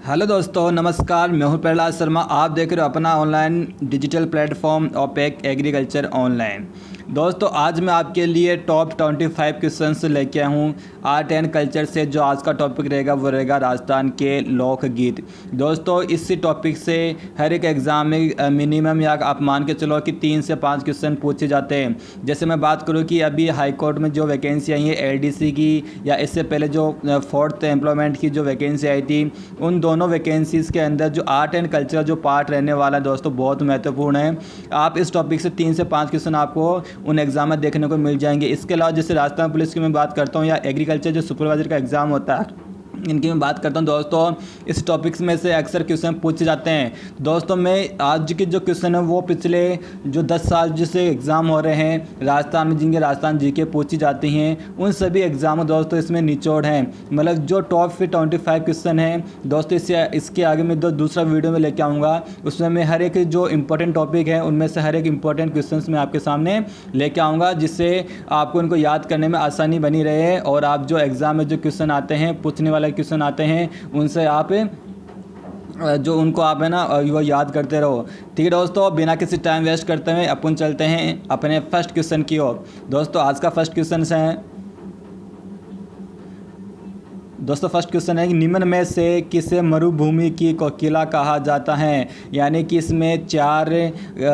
Hello दोस्तों, नमस्कार। मैं हूं प्रहलाद शर्मा। आप देख रहे हो अपना ऑनलाइन डिजिटल प्लेटफॉर्म ओपेक एग्रीकल्चर ऑनलाइन। दोस्तों, आज मैं आपके लिए टॉप 25 क्वेश्चंस लेके आया हूं आर्ट एंड कल्चर से। जो आज का टॉपिक रहेगा वो रहेगा राजस्थान के लोकगीत। दोस्तों, इस टॉपिक से हर एक एग्ज़ाम में मिनिमम या आप मान के चलो कि 3 से 5 क्वेश्चन पूछे जाते हैं। जैसे मैं बात करूँ कि अभी हाई कोर्ट में जो वैकेंसी आई है एलडीसी की, या इससे पहले जो 4th एम्प्लॉयमेंट की जो वैकेंसी आई थी, उन दोनों वैकेंसीज़ के अंदर जो आर्ट एंड कल्चर जो पार्ट रहने वाला है दोस्तों, बहुत महत्वपूर्ण है। आप इस टॉपिक से 3 से 5 क्वेश्चन आपको उन एग्ज़ाम में देखने को मिल जाएंगे। इसके अलावा जैसे राजस्थान पुलिस की मैं बात करता हूँ, या एग्रीकल्चर जो सुपरवाइजर का एग्ज़ाम होता है, इनकी मैं बात करता हूं दोस्तों, इस टॉपिक्स में से अक्सर क्वेश्चन पूछे जाते हैं। दोस्तों, मैं आज के जो क्वेश्चन है वो पिछले जो 10 साल जिससे एग्ज़ाम हो रहे हैं राजस्थान में, जिनके राजस्थान जीके पूछी जाती हैं, उन सभी एग्ज़ाम दोस्तों इसमें निचोड़ हैं। मतलब जो टॉप 25 क्वेश्चन हैं दोस्तों, इसके आगे मैं दूसरा वीडियो में लेके आऊँगा। उसमें मैं हर एक जो इंपॉर्टेंट टॉपिक है उनमें से हर एक इंपॉर्टेंट क्वेश्चन मैं आपके सामने लेके आऊँगा, जिससे आपको इनको याद करने में आसानी बनी रहे और आप जो एग्ज़ाम में जो क्वेश्चन आते हैं, पूछने वाले क्वेश्चन आते हैं, उनसे आप जो उनको आप है ना वो याद करते रहो। ठीक है दोस्तों, बिना किसी टाइम वेस्ट करते हुए अपन चलते हैं अपने फर्स्ट क्वेश्चन की ओर। दोस्तों, आज का फर्स्ट क्वेश्चन है कि निम्न में से किसे मरुभूमि की कोकिला कहा जाता है। यानी कि इसमें 4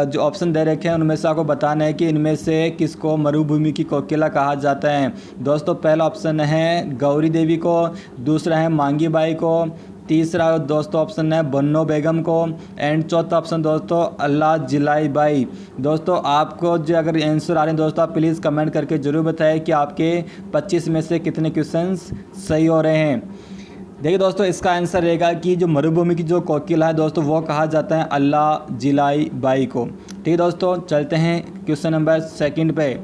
जो ऑप्शन दे रखे हैं उनमें से आपको बताना है कि इनमें से किसको मरुभूमि की कोकिला कहा जाता है। दोस्तों, पहला ऑप्शन है गौरी देवी को, दूसरा है मांगी बाई को, तीसरा दोस्तों ऑप्शन है बन्नो बेगम को, एंड चौथा ऑप्शन दोस्तों अल्लाह जिलाई बाई। दोस्तों, आपको जो अगर आंसर आ रहे हैं दोस्तों, आप प्लीज़ कमेंट करके ज़रूर बताएं कि आपके 25 में से कितने क्वेश्चंस सही हो रहे हैं। देखिए दोस्तों, इसका आंसर रहेगा कि जो मरुभूमि की जो कोकिला है दोस्तों, वो कहा जाता है अल्लाह जिलाई बाई को। ठीक है दोस्तों, चलते हैं क्वेश्चन नंबर 2 पे।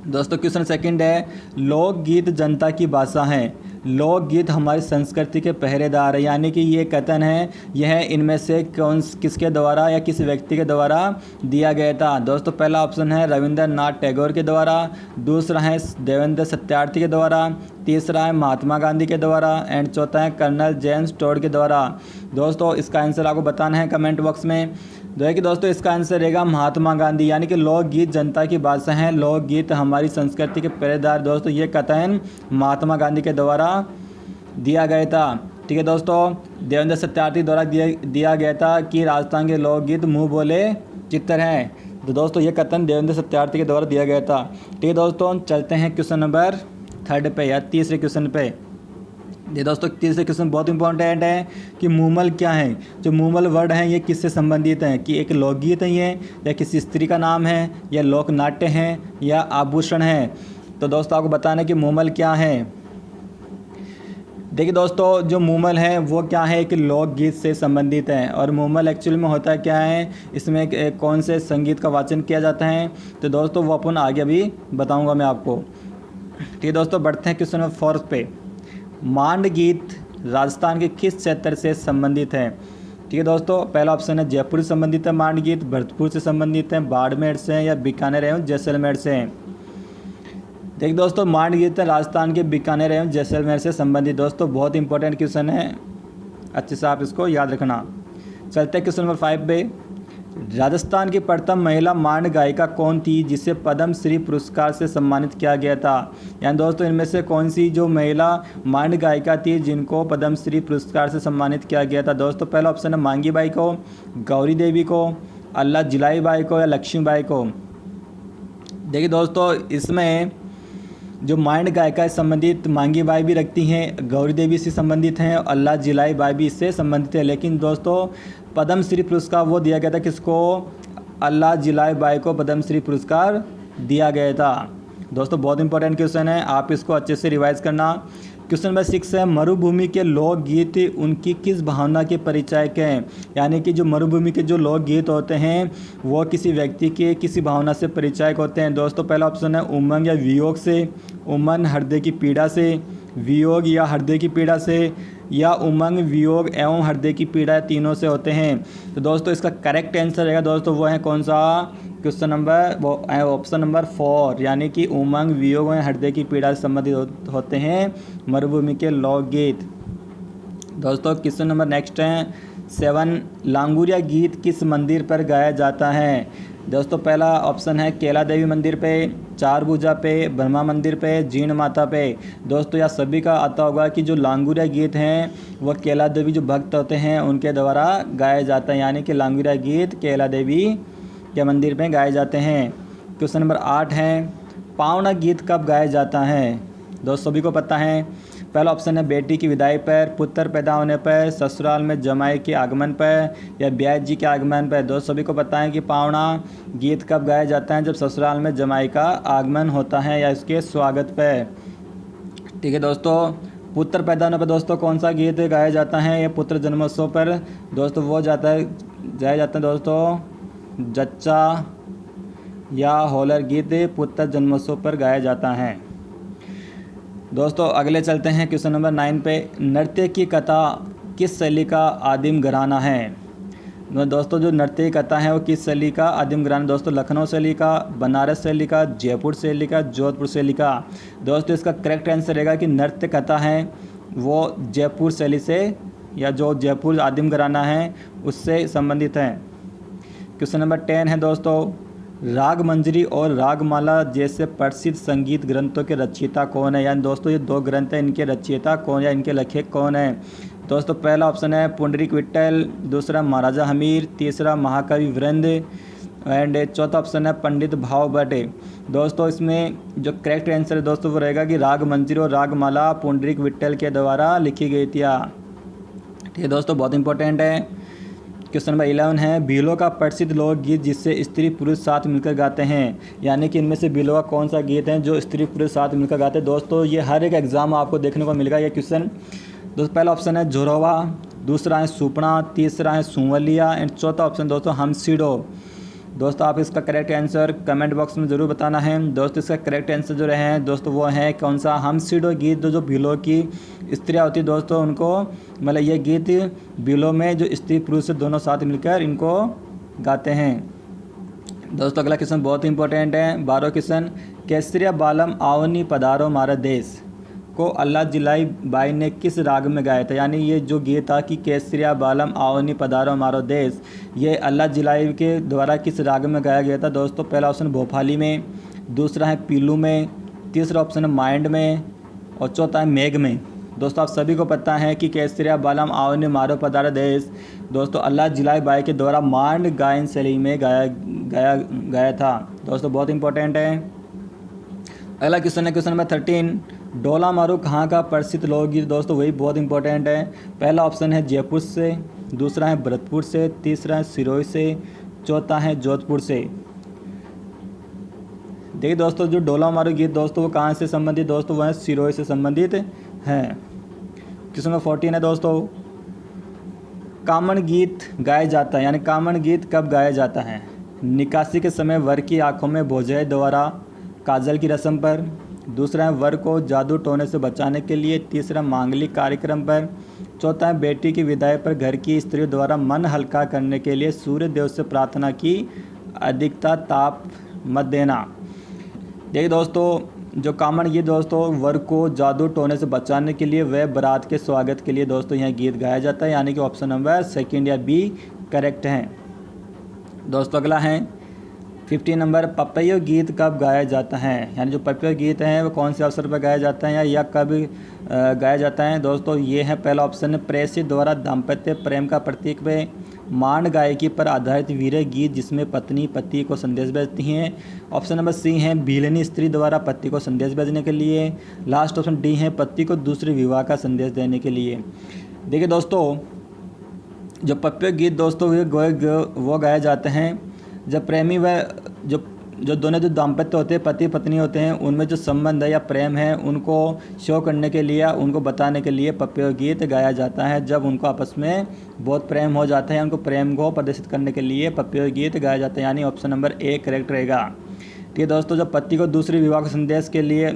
दोस्तों, क्वेश्चन 2 है, लोकगीत जनता की भाषा है। लोकगीत हमारी संस्कृति के पहरेदार है। यानी कि ये कथन है, यह इनमें से किसके द्वारा या किस व्यक्ति के द्वारा दिया गया था। दोस्तों, पहला ऑप्शन है रविंद्रनाथ टैगोर के द्वारा, दूसरा है देवेंद्र सत्यार्थी के द्वारा, तीसरा है महात्मा गांधी के द्वारा, एंड चौथा है कर्नल जेम्स टोड के द्वारा। दोस्तों, इसका आंसर आपको बताना है कमेंट बॉक्स में। देखिए दोस्तों, इसका आंसर रहेगा महात्मा गांधी। यानी कि लोकगीत जनता की भाषा है, लोकगीत हमारी संस्कृति के पहरेदार। दोस्तों, ये कथन महात्मा गांधी के द्वारा दिया गया था। ठीक है दोस्तों, देवेंद्र सत्यार्थी द्वारा दिया गया था कि राजस्थान के लोकगीत मुँह बोले चित्तर हैं। तो दोस्तों, ये कथन देवेंद्र सत्यार्थी के द्वारा दिया गया था। ठीक है दोस्तों, चलते हैं क्वेश्चन नंबर 3 पे या तीसरे क्वेश्चन पे। ये दोस्तों, तीसरे क्वेश्चन बहुत इंपॉर्टेंट है कि मूमल क्या है। जो मूमल वर्ड हैं ये किससे संबंधित हैं, कि एक लोकगीत है ये, या किसी स्त्री का नाम है, या लोक नाट्य है, या आभूषण है। तो दोस्तों, आपको बताना है कि मूमल क्या है। देखिए दोस्तों, जो मूमल है वो क्या है, एक लोकगीत से संबंधित है। और मूमल एक्चुअल में होता क्या है, इसमें कौन से संगीत का वाचन किया जाता है, तो दोस्तों वो अपन आगे अभी बताऊँगा मैं आपको। ठीक है दोस्तों, बढ़ते हैं क्वेश्चन नंबर 4 पे। मांड गीत राजस्थान के किस क्षेत्र से संबंधित है। ठीक है दोस्तों, पहला ऑप्शन है जयपुर से संबंधित है मांड गीत, भरतपुर से संबंधित है, बाड़मेर से हैं, या बीकानेर एवं जैसलमेर से हैं। देखिए दोस्तों, मांड गीत राजस्थान के बीकानेर एवं जैसलमेर से संबंधित। दोस्तों, बहुत इंपॉर्टेंट क्वेश्चन है, अच्छे से आप इसको याद रखना। चलते हैं क्वेश्चन नंबर 5 पे। राजस्थान की प्रथम महिला मांड गायिका कौन थी जिसे पद्म श्री पुरस्कार से सम्मानित किया गया था। यानी दोस्तों, इनमें से कौन सी जो महिला मांड गायिका थी जिनको पद्म श्री पुरस्कार से सम्मानित किया गया था। दोस्तों, पहला ऑप्शन है मांगी बाई को, गौरी देवी को, अल्लाह जिलाई बाई को, या लक्ष्मी बाई को। देखिए दोस्तों, इसमें जो मांड गायिका से संबंधित मांगी बाई भी रखती हैं, गौरी देवी से संबंधित हैं, और अल्लाह जिलाई बाई भी इससे संबंधित है। लेकिन दोस्तों, पद्म श्री पुरस्कार वो दिया गया था किसको, अल्लाह जिलाई बाई को पद्म श्री पुरस्कार दिया गया था। दोस्तों, बहुत इंपॉर्टेंट क्वेश्चन है, आप इसको अच्छे से रिवाइज करना। क्वेश्चन नंबर 6 है, मरुभूमि के लोकगीत उनकी किस भावना के परिचायक हैं। यानी कि जो मरुभूमि के जो लोकगीत होते हैं वो किसी व्यक्ति के किसी भावना से परिचायक होते हैं। दोस्तों, पहला ऑप्शन है उमंग या वियोग से, उमंग हृदय की पीड़ा से, वियोग या हृदय की पीड़ा से, या उमंग वियोग एवं हृदय की पीड़ा, तीनों से होते हैं। तो दोस्तों, इसका करेक्ट आंसर रहेगा दोस्तों वो है कौन सा, क्वेश्चन नंबर वो ऑप्शन नंबर 4। यानी कि उमंग वियोग एवं हृदय की पीड़ा से संबंधित होते हैं मरुभूमि के लोकगीत। दोस्तों क्वेश्चन नंबर नेक्स्ट है 7, लांगुरिया गीत किस मंदिर पर गाया जाता है? दोस्तों पहला ऑप्शन है केला देवी मंदिर पे, चारभुजा पे, ब्रह्मा मंदिर पे, जीण माता पे। दोस्तों यह सभी का आता होगा कि जो लांगुरिया गीत हैं वह केला देवी जो भक्त होते हैं उनके द्वारा गाया जाता है, यानी कि लांगुरिया गीत केला देवी के मंदिर में गाए जाते हैं। क्वेश्चन नंबर 8 है पावना गीत कब गाया जाता है? दोस्तों सभी को पता है, पहला ऑप्शन है बेटी की विदाई पर, पुत्र पैदा होने पर, ससुराल में जमाई के आगमन पर या ब्याह जी के आगमन पर। दोस्तों सभी को पता है कि पावना गीत कब गाया जाता है? जब ससुराल में जमाई का आगमन होता है या इसके स्वागत पर। ठीक है दोस्तों, पुत्र पैदा होने पर दोस्तों कौन सा गीत गाया जाता है? ये पुत्र जन्मोत्सव पर दोस्तों वो गाया जाता है दोस्तों जच्चा या होलर गीत पुत्र जन्मोत्सव पर गाया जाता है। दोस्तों अगले चलते हैं क्वेश्चन नंबर 9 पे, नृत्य की कथा किस शैली का आदिम घराना है? दोस्तों जो नृत्य की कथा है वो किस शैली का आदिम घराना? दोस्तों लखनऊ शैली का, बनारस शैली का, जयपुर शैली का, जोधपुर शैली का। दोस्तों इसका करेक्ट आंसर रहेगा कि नृत्य कथा है वो जयपुर शैली से या जो जयपुर आदिम घराना है उससे संबंधित है। क्वेश्चन नंबर 10 है दोस्तों, राग मंजरी और रागमाला जैसे प्रसिद्ध संगीत ग्रंथों के रचयिता कौन है? यानी दोस्तों ये 2 ग्रंथ हैं, इनके रचयिता कौन या इनके लेखक कौन है? दोस्तों पहला ऑप्शन है पुंडरीक विट्ठल, दूसरा महाराजा हमीर, तीसरा महाकवि वृंद एंड चौथा ऑप्शन है पंडित भाव भट्ट। दोस्तों इसमें जो करेक्ट आंसर है दोस्तों वो रहेगा कि राग मंजरी और रागमाला पुंडरीक विट्ठल के द्वारा लिखी गई थी। ठीक है दोस्तों, बहुत इंपॉर्टेंट है। क्वेश्चन नंबर 11 है बीलो का प्रसिद्ध लोकगीत जिससे स्त्री पुरुष साथ मिलकर गाते हैं, यानी कि इनमें से बीलो का कौन सा गीत है जो स्त्री पुरुष साथ मिलकर गाते हैं? दोस्तों ये हर एक एग्जाम आपको देखने को मिलेगा ये क्वेश्चन। दोस्तों पहला ऑप्शन है जोरोवा, दूसरा है सुपना, तीसरा है सुवलिया एंड चौथा ऑप्शन दोस्तों हमसीडो। दोस्तों आप इसका करेक्ट आंसर कमेंट बॉक्स में ज़रूर बताना है। दोस्तों इसका करेक्ट आंसर जो रहे हैं दोस्तों वो है कौन सा हमसीडो गीत। जो बीलो की स्त्रियाँ होती है दोस्तों उनको मतलब ये गीत बीलो में जो स्त्री पुरुष दोनों साथ मिलकर इनको गाते हैं। दोस्तों अगला क्वेश्चन बहुत इंपॉर्टेंट है 12 क्वेश्चन, केसरिया बालम आवनी पधारो मारा देश को अल्लाह जिलाई बाई ने किस राग में गाया था? यानी ये जो गीत था कि केसरिया बालम आवनी पधारो मारो देश, ये अल्लाह जिलाई के द्वारा किस राग में गाया गया था? दोस्तों पहला ऑप्शन भोपाली में, दूसरा है पीलू में, तीसरा ऑप्शन है माइंड में और चौथा है मेघ में। दोस्तों आप सभी को पता है कि केसरिया बालम आवनी मारो पधारो देश दोस्तों अल्लाह जिलाई बाई के द्वारा मांड गायन शैली में गाया था। दोस्तों बहुत इंपॉर्टेंट है। अगला क्वेश्चन है क्वेश्चन नंबर 13, डोला मारू कहाँ का प्रसिद्ध लोकगीत? दोस्तों वही बहुत इंपॉर्टेंट है। पहला ऑप्शन है जयपुर से, दूसरा है भरतपुर से, तीसरा है सिरोही से, चौथा है जोधपुर से। देखिए दोस्तों जो डोला मारू गीत दोस्तों वो कहाँ से संबंधित? दोस्तों वह सिरोही से संबंधित हैं। क्वेश्चन नंबर 14 है दोस्तों, कामन गीत गाया जाता है, यानी कामन गीत कब गाया जाता है? निकासी के समय वर की आंखों में भोजय द्वारा काजल की रस्म पर, दूसरा है वर को जादू टोने से बचाने के लिए, तीसरा मांगलिक कार्यक्रम पर, चौथा है बेटी की विदाई पर घर की स्त्रियों द्वारा मन हल्का करने के लिए सूर्य देव से प्रार्थना की अधिकता ताप मत देना। देखिए दोस्तों जो कामन गीत दोस्तों वर को जादू टोने से बचाने के लिए वह बारात के स्वागत के लिए दोस्तों यह गीत गाया जाता है, यानी कि ऑप्शन नंबर 2 या बी करेक्ट हैं। दोस्तों अगला है 15 नंबर, पपैयो गीत कब गाया जाता है? यानी जो पपैयो गीत हैं वो कौन से अवसर पर गाया जाता है या कब गाया जाता है? दोस्तों ये है पहला ऑप्शन है प्रेषित द्वारा दाम्पत्य प्रेम का प्रतीक पे, मांड गायकी पर आधारित वीर गीत जिसमें पत्नी पति को संदेश भेजती हैं। ऑप्शन नंबर सी है भीलनी स्त्री द्वारा पति को संदेश भेजने के लिए। लास्ट ऑप्शन डी है पति को दूसरे विवाह का संदेश देने के लिए। देखिए दोस्तों जो पपैयो गीत दोस्तों वो गाए जाते हैं जब प्रेमी व जो दोनों जो दाम्पत्य होते हैं पति पत्नी होते हैं उनमें जो संबंध है या प्रेम है उनको शो करने के लिए उनको बताने के लिए पपैयो गीत गाया जाता है। जब उनको आपस में बहुत प्रेम हो जाता है उनको प्रेम को प्रदर्शित करने के लिए पपैयो गीत गाया जाता है, यानी ऑप्शन नंबर ए करेक्ट रहेगा। ठीक है दोस्तों जब पति को दूसरे विवाह के संदेश के लिए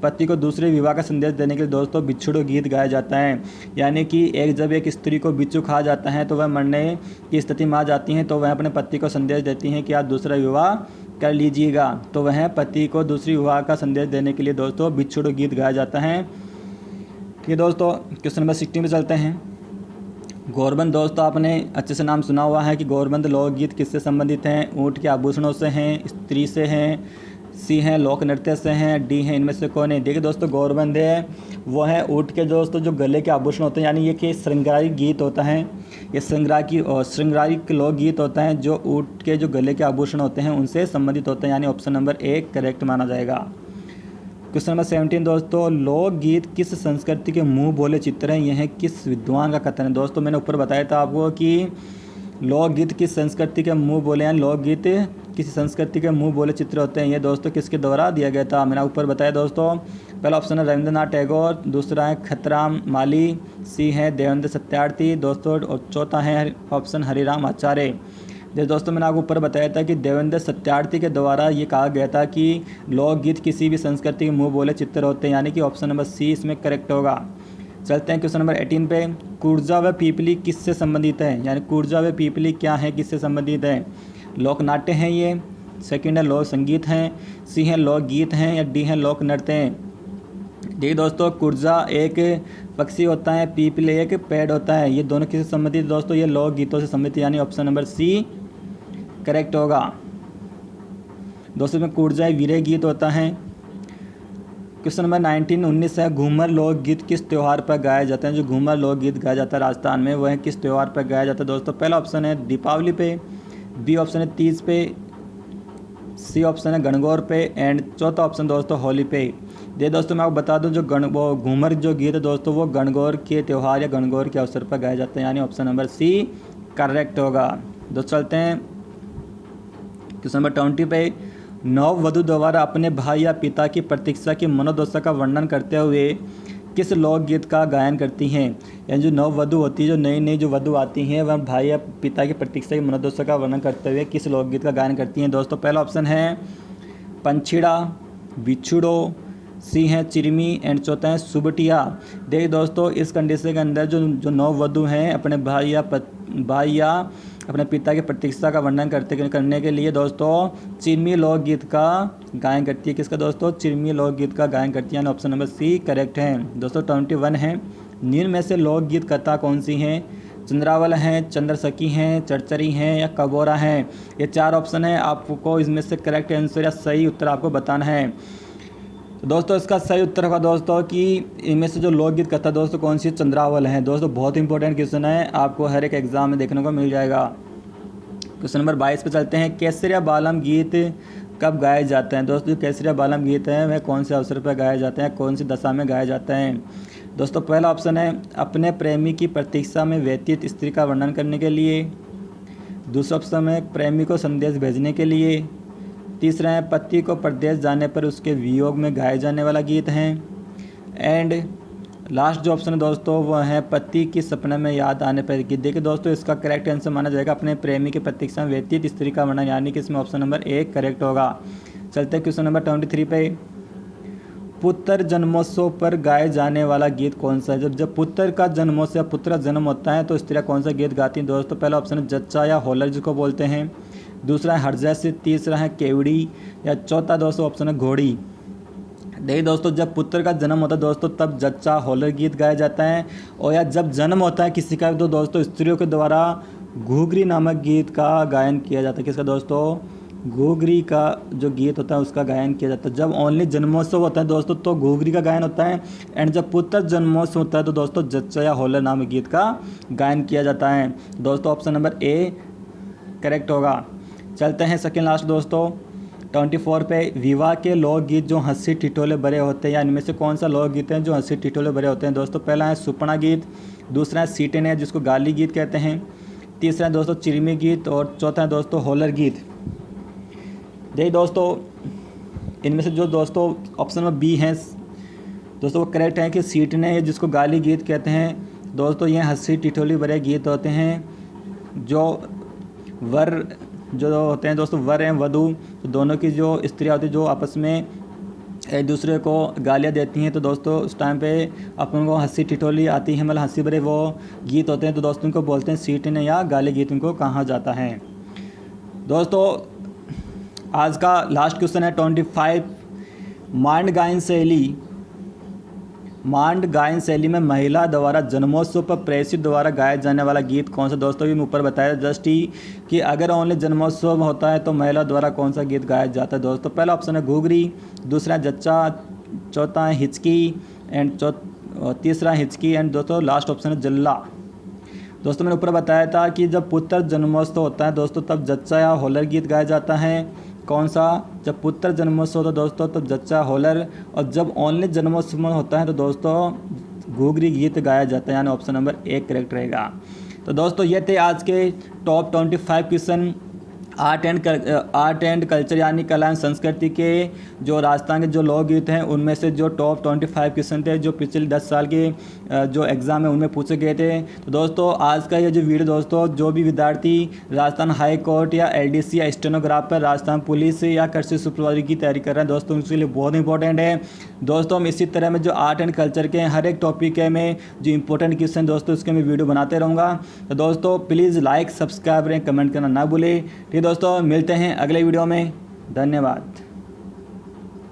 पति को दूसरे विवाह का संदेश देने के लिए दोस्तों बिछड़ो गीत गाया जाता है, यानी कि जब एक स्त्री को बिच्छू खा जाता है तो वह मरने की स्थिति में आ जाती हैं तो वह अपने पति को संदेश देती हैं कि आप दूसरा विवाह कर लीजिएगा, तो वह पति को दूसरी विवाह का संदेश देने के लिए दोस्तों बिछड़ो गीत गाया जाता है। ठीक है दोस्तों क्वेश्चन नंबर 16 में चलते हैं। गौरबंद दोस्तों आपने अच्छे से नाम सुना हुआ है कि गौरबंद लोकगीत किससे संबंधित हैं? ऊँट के आभूषणों से हैं, स्त्री से हैं, सी हैं लोक नृत्य से हैं, डी हैं इनमें से कौन है? देखिए दोस्तों गौरबंद है वो है ऊँट के दोस्तों जो गले के आभूषण होते हैं, यानी ये कि श्रृंगारिक गीत होता है, ये श्रृंगारिक लोकगीत होता है जो ऊँट के जो गले के आभूषण होते हैं उनसे संबंधित होते हैं, यानी ऑप्शन नंबर 1 करेक्ट माना जाएगा। क्वेश्चन नंबर 17 दोस्तों, लोकगीत किस संस्कृति के मुंह बोले चित्र हैं? यह किस विद्वान का कथन है? दोस्तों मैंने ऊपर बताया था आपको कि लोकगीत किस संस्कृति के मुंह बोले हैं, लोकगीत किसी संस्कृति के मुंह बोले चित्र होते हैं, ये दोस्तों किसके द्वारा दिया गया था? मैंने ऊपर बताया दोस्तों। पहला ऑप्शन है रविंद्रनाथ टैगोर, दूसरा है खतराम माली, सी है देवेंद्र सत्यार्थी दोस्तों, और चौथा है ऑप्शन हरिराम आचार्य। जैसे दोस्तों मैंने आपको ऊपर बताया था कि देवेंद्र सत्यार्थी के द्वारा ये कहा गया था कि लोकगीत किसी भी संस्कृति के मुंह बोले चित्र होते हैं, यानी कि ऑप्शन नंबर सी इसमें करेक्ट होगा। चलते हैं क्वेश्चन नंबर 18 पे। कुर्जा व पीपली किससे संबंधित है? यानी कुर्जा व पीपली क्या है, किससे संबंधित है? लोकनाट्य हैं ये, सेकंड है लोक संगीत हैं, सी है लोकगीत हैं, या डी है लोक नृत्य हैं? देखिए दोस्तों कुर्जा एक पक्षी होता है, पीपली एक पेड़ होता है, ये दोनों किससे संबंधित दोस्तों? ये लोकगीतों से संबंधित, यानी ऑप्शन नंबर सी करेक्ट होगा। दोस्तों में कुर्जा वीरे गीत होता है। क्वेश्चन नंबर 19 है, घूमर लोकगीत किस त्यौहार पर गाए जाते हैं? जो घूमर लोकगीत गाया जाता है राजस्थान में वह किस त्यौहार पर गाया जाता है दोस्तों? पहला ऑप्शन है दीपावली पे, बी ऑप्शन है तीज पे, सी ऑप्शन है गणगौर पे, एंड चौथा ऑप्शन दोस्तों होली पे। ये दोस्तों मैं आपको बता दूं जो वो घूमर जो गीत है दोस्तों वो गणगौर के त्यौहार या गणगौर के अवसर पर गाए जाते हैं, यानी ऑप्शन नंबर सी करेक्ट होगा। दोस्तों चलते हैं क्वेश्चन नंबर 20 पे। नववधु द्वारा अपने भाई या पिता की प्रतीक्षा की मनोदशा का वर्णन करते हुए किस लोकगीत का गायन करती हैं? यानी जो नववधु होती है, जो नई जो वधु आती हैं, वह भाई या पिता की प्रतीक्षा की मनोदशा का वर्णन करते हुए किस लोकगीत का गायन करती हैं दोस्तों? पहला ऑप्शन है पंछीड़ा, बिछुड़ो, सी है चिरमी, एंड चौथा है सुबटिया। देखिए दोस्तों इस कंडीशन के अंदर जो नववधु हैं अपने भाई या अपने पिता की प्रतीक्षा का वर्णन करने के लिए दोस्तों चिरमी लोकगीत का गायन करती है। किसका दोस्तों? चिरमी लोकगीत का गायन करती है, यानी ऑप्शन नंबर सी करेक्ट है। दोस्तों 21 है, निम्न में से लोकगीत कथा कौन सी हैं? चंद्रावल हैं, चंद्रसखी हैं, चरचरी हैं, या कबोरा हैं? ये 4 ऑप्शन है, आपको इसमें से करेक्ट आंसर या सही उत्तर आपको बताना है। दोस्तों इसका सही उत्तर होगा दोस्तों कि इनमें से जो लोकगीत कथा दोस्तों कौन सी? चंद्रावल है। दोस्तों बहुत इंपॉर्टेंट क्वेश्चन है, आपको हर एक एग्जाम में देखने को मिल जाएगा। क्वेश्चन नंबर 22 पे चलते हैं। केसरिया बालम गीत कब गाए जाते हैं? दोस्तों जो केसरिया बालम गीत है वह कौन से अवसर पर गाए जाते हैं, कौन सी दशा में गाए जाते हैं? दोस्तों पहला ऑप्शन है अपने प्रेमी की प्रतीक्षा में व्यतीत स्त्री का वर्णन करने के लिए, दूसरा ऑप्शन है प्रेमी को संदेश भेजने के लिए, तीसरा है पति को परदेश जाने पर उसके वियोग में गाए जाने वाला गीत है, एंड लास्ट जो ऑप्शन है दोस्तों वो है पति की सपने में याद आने पर गीत। देखिए दोस्तों इसका करेक्ट आंसर माना जाएगा अपने प्रेमी की प्रतीक्षा में व्यतीत स्त्री का वर्णन, यानी कि इसमें ऑप्शन नंबर 1 करेक्ट होगा। चलते हैं क्वेश्चन नंबर 23 पे। पुत्र जन्मोत्सव पर गाए जाने वाला गीत कौन सा है? जब पुत्र का जन्मोत्सव या पुत्र का जन्म होता है तो स्त्रियाँ कौन सा गीत गाती हैं दोस्तों? पहला ऑप्शन है जच्चा या होलर जिसको बोलते हैं, दूसरा है हरजैसी, तीसरा है केवड़ी, या चौथा दोस्तों ऑप्शन है घोड़ी। देखिए दोस्तों जब पुत्र का जन्म होता है दोस्तों तब जच्चा होलर गीत गाया जाता है, और या जब जन्म होता है किसी का तो दोस्तों स्त्रियों के द्वारा घूघरी नामक गीत का गायन किया जाता है। किसका दोस्तों? घूघरी का जो गीत होता है उसका गायन किया जाता है। जब ओनली जन्मोत्सव होता है दोस्तों तो घूघरी का गायन होता है, एंड जब पुत्र जन्मोत्सव होता है तो दोस्तों जच्चा या होलर नामक गीत का गायन किया जाता है। दोस्तों ऑप्शन नंबर ए करेक्ट होगा। चलते हैं सेकेंड लास्ट दोस्तों 24 पे। विवाह के लोकगीत जो हंसी ठिठोले भरे होते हैं, या इनमें से कौन सा लोकगीत है जो हंसी ठिठोले भरे होते हैं दोस्तों? पहला है सुपना गीत, दूसरा है सीटेन है जिसको गाली गीत कहते हैं, तीसरा है दोस्तों चिरमी गीत, और चौथा है दोस्तों होलर गीत। देखिए दोस्तों इनमें से जो दोस्तों ऑप्शन में बी हैं दोस्तों वो करेक्ट है कि सीटेन है जिसको गाली गीत कहते हैं। दोस्तों ये हंसी ठिठोली भरे गीत होते हैं जो वर जो होते हैं दोस्तों वर एवं वधू तो दोनों की जो स्त्रियाँ होती हैं जो आपस में एक दूसरे को गालियाँ देती हैं, तो दोस्तों उस टाइम पे अपन को हंसी ठिठोली आती है, मतलब हंसी भरे वो गीत होते हैं, तो दोस्तों उनको बोलते हैं सीटेन या गाली गीत उनको कहा जाता है। दोस्तों आज का लास्ट क्वेश्चन है 25। मांड गायन शैली मांड गायन शैली में महिला द्वारा जन्मोत्सव पर प्रेषित द्वारा गाया जाने वाला गीत कौन सा। दोस्तों ये मैं ऊपर बताया जस्ट ही कि अगर ओनली जन्मोत्सव होता है तो महिला द्वारा कौन सा गीत गाया जाता है। दोस्तों पहला ऑप्शन है घूघरी, दूसरा जच्चा, चौथा है हिचकी एंड तीसरा हिचकी एंड दोस्तों लास्ट ऑप्शन है जल्ला। दोस्तों मैंने ऊपर बताया था कि जब पुत्र जन्मोत्सव होता है दोस्तों तब जच्चा या होलर गीत गाया जाता है। कौन सा, जब पुत्र जन्मोत्सव होता है दोस्तों तब जच्चा होलर, और जब ओनली जन्मोत्सव होता है तो दोस्तों घूघरी गीत गाया जाता है, यानी ऑप्शन नंबर 1 करेक्ट रहेगा। तो दोस्तों ये थे आज के top 25 question art and culture यानी कला एवं संस्कृति के जो राजस्थान के जो लोकगीत हैं उनमें से जो टॉप 25 क्वेश्चन थे जो पिछले 10 साल के जो एग्ज़ाम है उनमें पूछे गए थे। तो दोस्तों आज का ये जो वीडियो दोस्तों जो भी विद्यार्थी राजस्थान हाई कोर्ट या LDC या स्टेनोग्राफर, राजस्थान पुलिस या कृषि सुपरवाइजर की तैयारी कर रहे हैं दोस्तों उनके लिए बहुत इंपॉर्टेंट है। दोस्तों हम इसी तरह में जो आर्ट एंड कल्चर के हर एक टॉपिक है में जो इंपॉर्टेंट क्वेश्चन दोस्तों उसके मैं वीडियो बनाते रहूँगा। तो दोस्तों प्लीज़ लाइक, सब्सक्राइब करें, कमेंट करना ना भूलें। ठीक है दोस्तों, मिलते हैं अगले वीडियो में। धन्यवाद।